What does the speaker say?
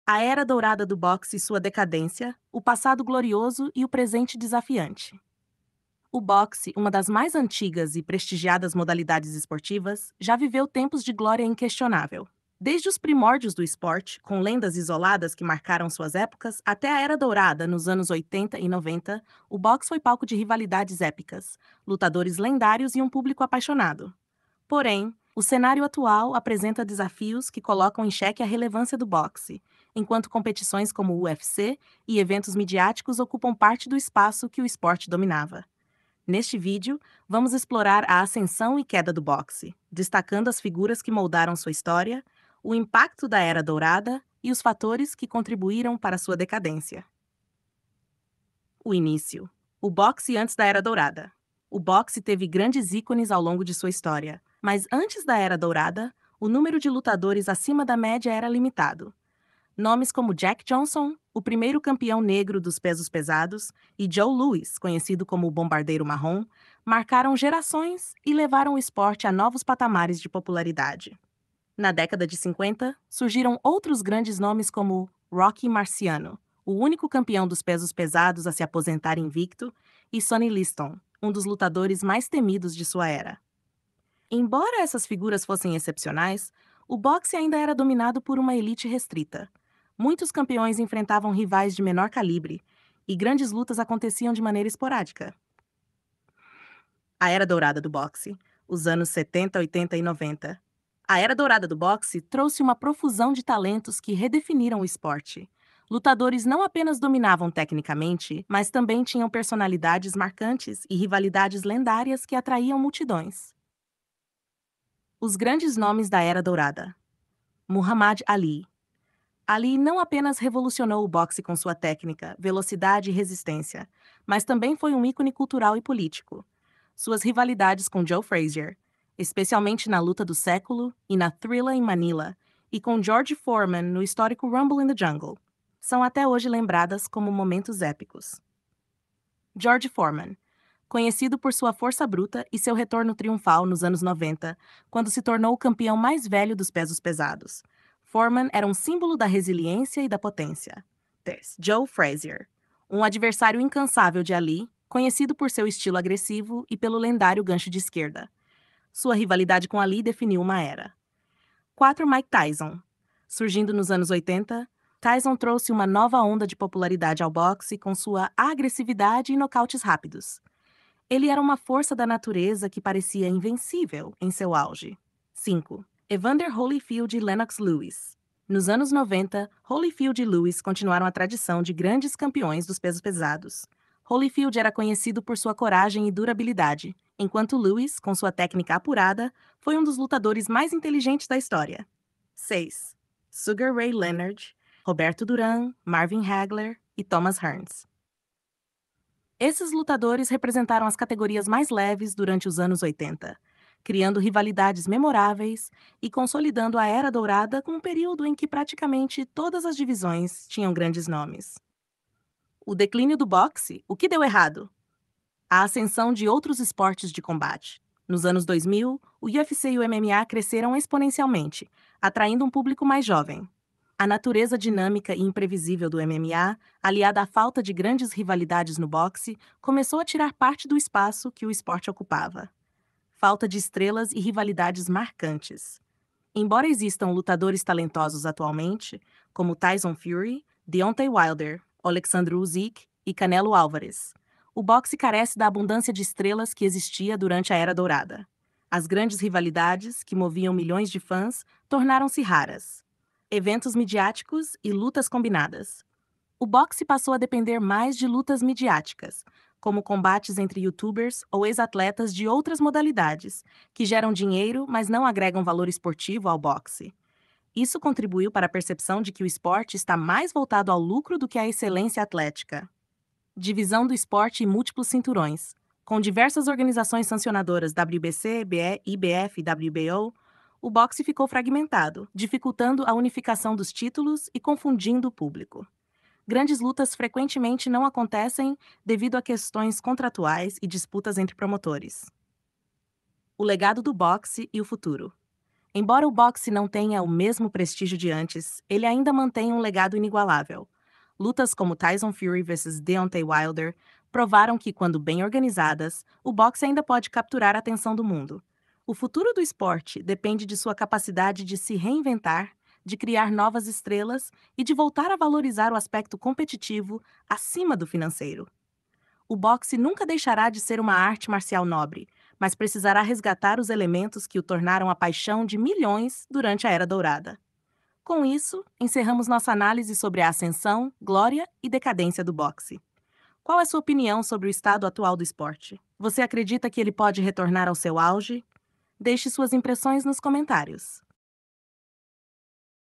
A era dourada do boxe e sua decadência, o passado glorioso e o presente desafiante. O boxe, uma das mais antigas e prestigiadas modalidades esportivas, já viveu tempos de glória inquestionável. Desde os primórdios do esporte, com lendas isoladas que marcaram suas épocas, até a Era Dourada, nos anos 80 e 90, o boxe foi palco de rivalidades épicas, lutadores lendários e um público apaixonado. Porém, o cenário atual apresenta desafios que colocam em xeque a relevância do boxe, enquanto competições como o UFC e eventos midiáticos ocupam parte do espaço que o esporte dominava. Neste vídeo, vamos explorar a ascensão e queda do boxe, destacando as figuras que moldaram sua história, o impacto da Era Dourada e os fatores que contribuíram para sua decadência. O início. O boxe antes da Era Dourada. O boxe teve grandes ícones ao longo de sua história, mas antes da Era Dourada, o número de lutadores acima da média era limitado. Nomes como Jack Johnson, o primeiro campeão negro dos pesos pesados, e Joe Louis, conhecido como o Bombardeiro Marrom, marcaram gerações e levaram o esporte a novos patamares de popularidade. Na década de 50, surgiram outros grandes nomes como Rocky Marciano, o único campeão dos pesos pesados a se aposentar invicto, e Sonny Liston, um dos lutadores mais temidos de sua era. Embora essas figuras fossem excepcionais, o boxe ainda era dominado por uma elite restrita. Muitos campeões enfrentavam rivais de menor calibre, e grandes lutas aconteciam de maneira esporádica. A Era Dourada do Boxe, os anos 70, 80 e 90. A Era Dourada do Boxe trouxe uma profusão de talentos que redefiniram o esporte. Lutadores não apenas dominavam tecnicamente, mas também tinham personalidades marcantes e rivalidades lendárias que atraíam multidões. Os grandes nomes da Era Dourada. Muhammad Ali. Ali não apenas revolucionou o boxe com sua técnica, velocidade e resistência, mas também foi um ícone cultural e político. Suas rivalidades com Joe Frazier, especialmente na luta do século e na Thrilla em Manila, e com George Foreman no histórico Rumble in the Jungle, são até hoje lembradas como momentos épicos. George Foreman, conhecido por sua força bruta e seu retorno triunfal nos anos 90, quando se tornou o campeão mais velho dos pesos pesados. Foreman era um símbolo da resiliência e da potência. 3. Joe Frazier, um adversário incansável de Ali, conhecido por seu estilo agressivo e pelo lendário gancho de esquerda. Sua rivalidade com Ali definiu uma era. 4. Mike Tyson. Surgindo nos anos 80, Tyson trouxe uma nova onda de popularidade ao boxe com sua agressividade e nocautes rápidos. Ele era uma força da natureza que parecia invencível em seu auge. 5. Evander Holyfield e Lennox Lewis. Nos anos 90, Holyfield e Lewis continuaram a tradição de grandes campeões dos pesos pesados. Holyfield era conhecido por sua coragem e durabilidade, enquanto Lewis, com sua técnica apurada, foi um dos lutadores mais inteligentes da história. 6. Sugar Ray Leonard, Roberto Duran, Marvin Hagler e Thomas Hearns. Esses lutadores representaram as categorias mais leves durante os anos 80, criando rivalidades memoráveis e consolidando a Era Dourada com um período em que praticamente todas as divisões tinham grandes nomes. O declínio do boxe, o que deu errado? A ascensão de outros esportes de combate. Nos anos 2000, o UFC e o MMA cresceram exponencialmente, atraindo um público mais jovem. A natureza dinâmica e imprevisível do MMA, aliada à falta de grandes rivalidades no boxe, começou a tirar parte do espaço que o esporte ocupava. Falta de estrelas e rivalidades marcantes. Embora existam lutadores talentosos atualmente, como Tyson Fury, Deontay Wilder, Alexandre Usyk e Canelo Álvares, o boxe carece da abundância de estrelas que existia durante a Era Dourada. As grandes rivalidades, que moviam milhões de fãs, tornaram-se raras. Eventos midiáticos e lutas combinadas. O boxe passou a depender mais de lutas midiáticas, como combates entre youtubers ou ex-atletas de outras modalidades, que geram dinheiro, mas não agregam valor esportivo ao boxe. Isso contribuiu para a percepção de que o esporte está mais voltado ao lucro do que à excelência atlética. Divisão do esporte em múltiplos cinturões. Com diversas organizações sancionadoras WBC, IBF e WBO, o boxe ficou fragmentado, dificultando a unificação dos títulos e confundindo o público. Grandes lutas frequentemente não acontecem devido a questões contratuais e disputas entre promotores. O legado do boxe e o futuro. Embora o boxe não tenha o mesmo prestígio de antes, ele ainda mantém um legado inigualável. Lutas como Tyson Fury vs Deontay Wilder provaram que, quando bem organizadas, o boxe ainda pode capturar a atenção do mundo. O futuro do esporte depende de sua capacidade de se reinventar, de criar novas estrelas e de voltar a valorizar o aspecto competitivo acima do financeiro. O boxe nunca deixará de ser uma arte marcial nobre, mas precisará resgatar os elementos que o tornaram a paixão de milhões durante a Era Dourada. Com isso, encerramos nossa análise sobre a ascensão, glória e decadência do boxe. Qual é sua opinião sobre o estado atual do esporte? Você acredita que ele pode retornar ao seu auge? Deixe suas impressões nos comentários.